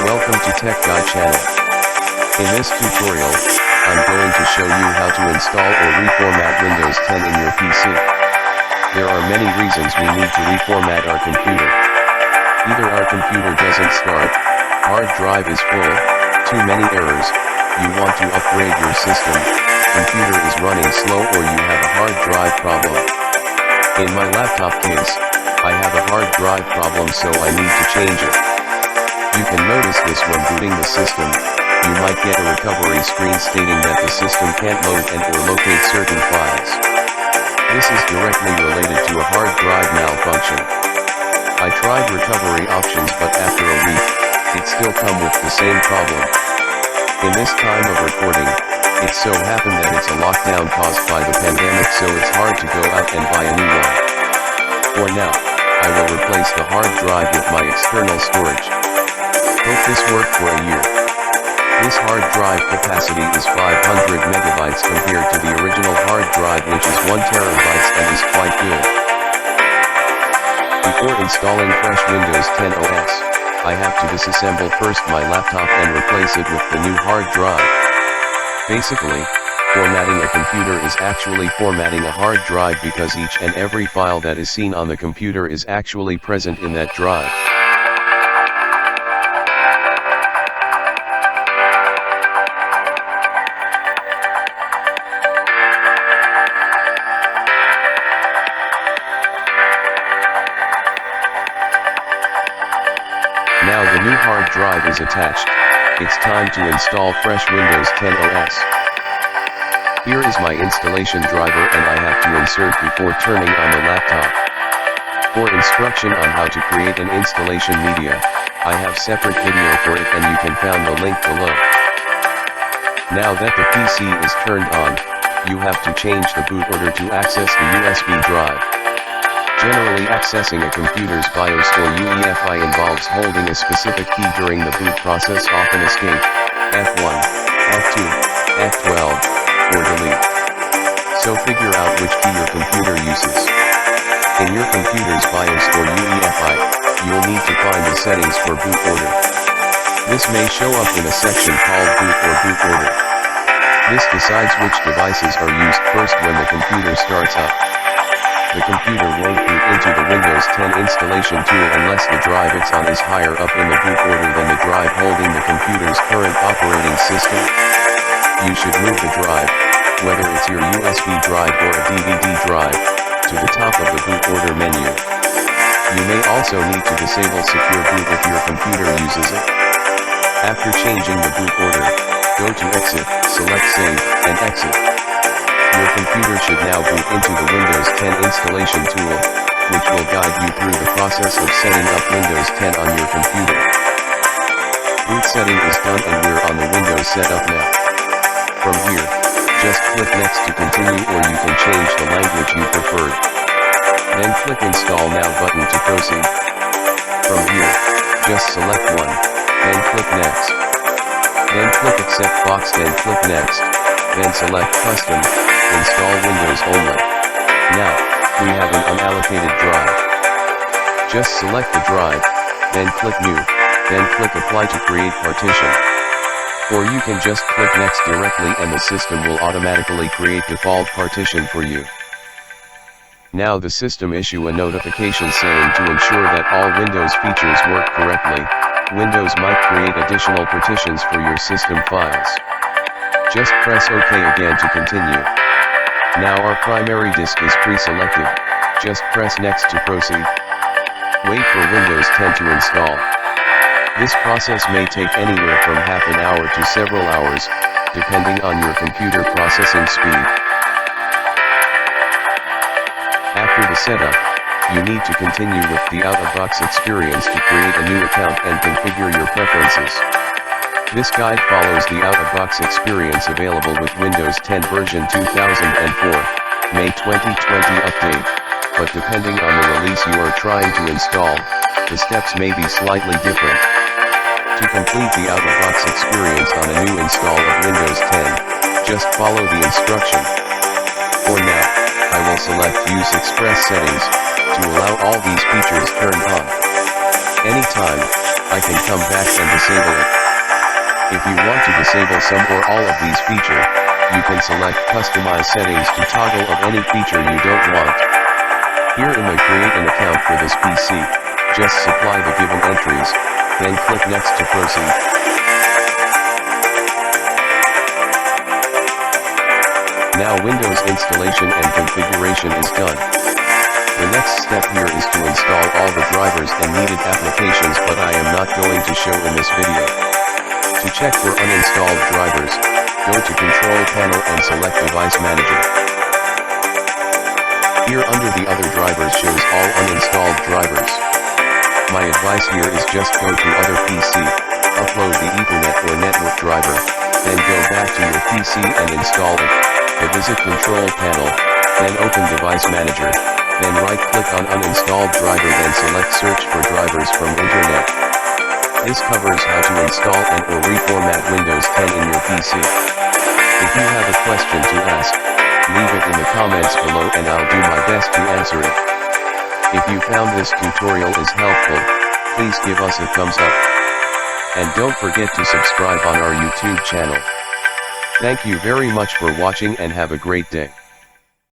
Welcome to Tech Guide channel. In this tutorial, I'm going to show you how to install or reformat Windows 10 in your PC. There are many reasons we need to reformat our computer. Either our computer doesn't start, hard drive is full, too many errors, you want to upgrade your system, computer is running slow, or you have a hard drive problem. In my laptop case, I have a hard drive problem, so I need to change it. You can notice this when booting the system. You might get a recovery screen stating that the system can't load and or locate certain files. This is directly related to a hard drive malfunction. I tried recovery options, but after a week, it still come with the same problem. In this time of recording, it so happened that it's a lockdown caused by the pandemic, so it's hard to go out and buy a new one. For now, I will replace the hard drive with my external storage. Hope this worked for a year. This hard drive capacity is 500 megabytes compared to the original hard drive, which is 1 terabyte and is quite good. Before installing fresh Windows 10 OS, I have to disassemble first my laptop and replace it with the new hard drive. Basically, formatting a computer is actually formatting a hard drive, because each and every file that is seen on the computer is actually present in that drive. Now the new hard drive is attached, it's time to install fresh Windows 10 OS. Here is my installation driver, and I have to insert before turning on the laptop. For instruction on how to create an installation media, I have separate video for it, and you can find the link below. Now that the PC is turned on, you have to change the boot order to access the USB drive. Generally, accessing a computer's BIOS or UEFI involves holding a specific key during the boot process, often escape, F1, F2, F12, or delete. So figure out which key your computer uses. In your computer's BIOS or UEFI, you'll need to find the settings for boot order. This may show up in a section called boot or boot order. This decides which devices are used first when the computer starts up. The computer won't boot into the Windows 10 installation tool unless the drive it's on is higher up in the boot order than the drive holding the computer's current operating system. You should move the drive, whether it's your USB drive or a DVD drive, to the top of the boot order menu. You may also need to disable secure boot if your computer uses it. After changing the boot order, go to Exit, select Save, and Exit. Your computer should now boot into the Windows 10 installation tool, which will guide you through the process of setting up Windows 10 on your computer. Boot setting is done, and we're on the Windows setup now. From here, just click Next to continue, or you can change the language you preferred. Then click Install Now button to proceed. From here, just select one, then click Next. Then click Accept box, then click Next, then select Custom, Install Windows Only. Now, we have an unallocated drive. Just select the drive, then click New, then click Apply to create partition. Or you can just click Next directly, and the system will automatically create default partition for you. Now the system issue a notification saying to ensure that all Windows features work correctly, Windows might create additional partitions for your system files. Just press OK again to continue. Now our primary disk is pre-selected, just press Next to proceed. Wait for Windows 10 to install. This process may take anywhere from half an hour to several hours, depending on your computer processing speed. After the setup, you need to continue with the out-of-box experience to create a new account and configure your preferences. This guide follows the out-of-box experience available with Windows 10 version 2004, May 2020 update, but depending on the release you are trying to install, the steps may be slightly different. To complete the out-of-box experience on a new install of Windows 10, just follow the instruction. For now, I will select Use Express Settings, to allow all these features turned on. Anytime, I can come back and disable it. If you want to disable some or all of these features, you can select Customize Settings to toggle of any feature you don't want. Here in my Create an Account for this PC, just supply the given entries, then click Next to proceed. Now Windows installation and configuration is done. The next step here is to install all the drivers and needed applications, but I am not going to show in this video. To check for uninstalled drivers, go to Control Panel and select Device Manager. Here under the other drivers shows all uninstalled drivers. My advice here is just go to Other PC, upload the Ethernet or network driver, then go back to your PC and install it. Visit Control Panel, then open Device Manager, then right-click on Uninstalled Driver, then select Search for Drivers from Internet. This covers how to install and or reformat Windows 10 in your PC. If you have a question to ask, leave it in the comments below and I'll do my best to answer it. If you found this tutorial is helpful, please give us a thumbs up. And don't forget to subscribe on our YouTube channel. Thank you very much for watching and have a great day.